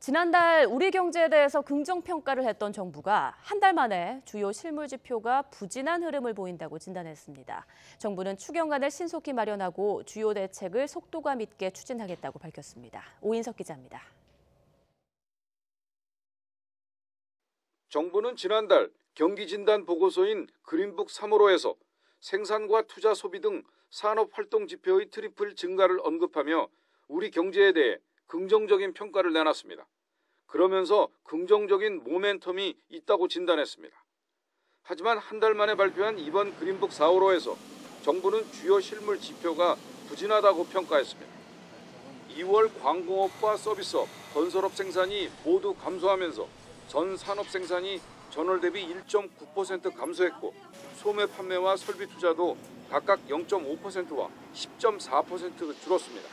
지난달 우리 경제에 대해서 긍정평가를 했던 정부가 한 달 만에 주요 실물 지표가 부진한 흐름을 보인다고 진단했습니다. 정부는 추경안을 신속히 마련하고 주요 대책을 속도감 있게 추진하겠다고 밝혔습니다. 오인석 기자입니다. 정부는 지난달 경기진단 보고서인 그린북 3호로에서 생산과 투자 소비 등 산업활동 지표의 트리플 증가를 언급하며 우리 경제에 대해 긍정적인 평가를 내놨습니다. 그러면서 긍정적인 모멘텀이 있다고 진단했습니다. 하지만 한 달 만에 발표한 이번 그린북 4호로에서 정부는 주요 실물 지표가 부진하다고 평가했습니다. 2월 광공업과 서비스업, 건설업 생산이 모두 감소하면서 전 산업 생산이 전월 대비 1.9% 감소했고 소매 판매와 설비 투자도 각각 0.5%와 10.4% 줄었습니다.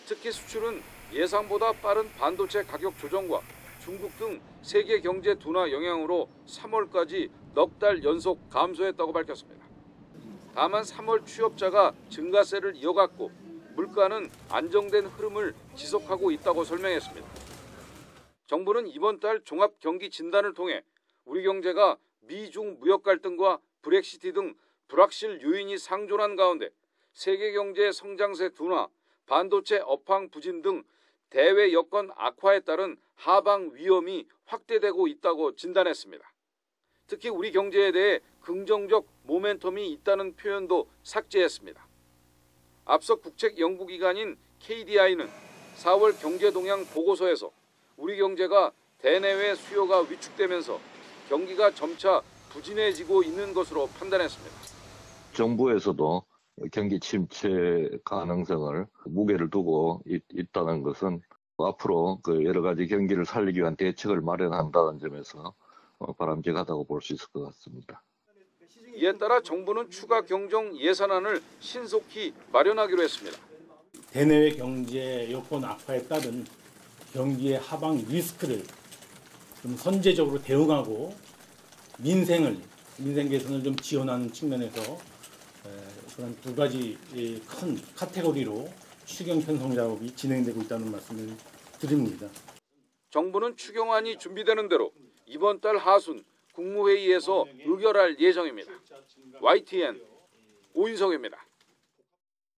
특히 수출은 예상보다 빠른 반도체 가격 조정과 중국 등 세계 경제 둔화 영향으로 3월까지 넉 달 연속 감소했다고 밝혔습니다. 다만 3월 취업자가 증가세를 이어갔고 물가는 안정된 흐름을 지속하고 있다고 설명했습니다. 정부는 이번 달 종합 경기 진단을 통해 우리 경제가 미중 무역 갈등과 브렉시트 등 불확실 요인이 상존한 가운데 세계 경제 성장세 둔화, 반도체 업황 부진 등 대외 여건 악화에 따른 하방 위험이 확대되고 있다고 진단했습니다. 특히 우리 경제에 대해 긍정적 모멘텀이 있다는 표현도 삭제했습니다. 앞서 국책 연구기관인 KDI는 4월 경제동향 보고서에서 우리 경제가 대내외 수요가 위축되면서 경기가 점차 부진해지고 있는 것으로 판단했습니다. 정부에서도 경기 침체 가능성을 무게를 두고 있다는 것은 앞으로 여러 가지 경기를 살리기 위한 대책을 마련한다는 점에서 바람직하다고 볼 수 있을 것 같습니다. 이에 따라 정부는 추가 경정 예산안을 신속히 마련하기로 했습니다. 대내외 경제 여건 악화에 따른 경기의 하방 리스크를 좀 선제적으로 대응하고 민생 개선을 좀 지원하는 측면에서 그런 두 가지 큰 카테고리로 추경 편성 작업이 진행되고 있다는 말씀을 드립니다. 정부는 추경안이 준비되는 대로 이번 달 하순 국무회의에서 의결할 예정입니다. YTN 오인석입니다.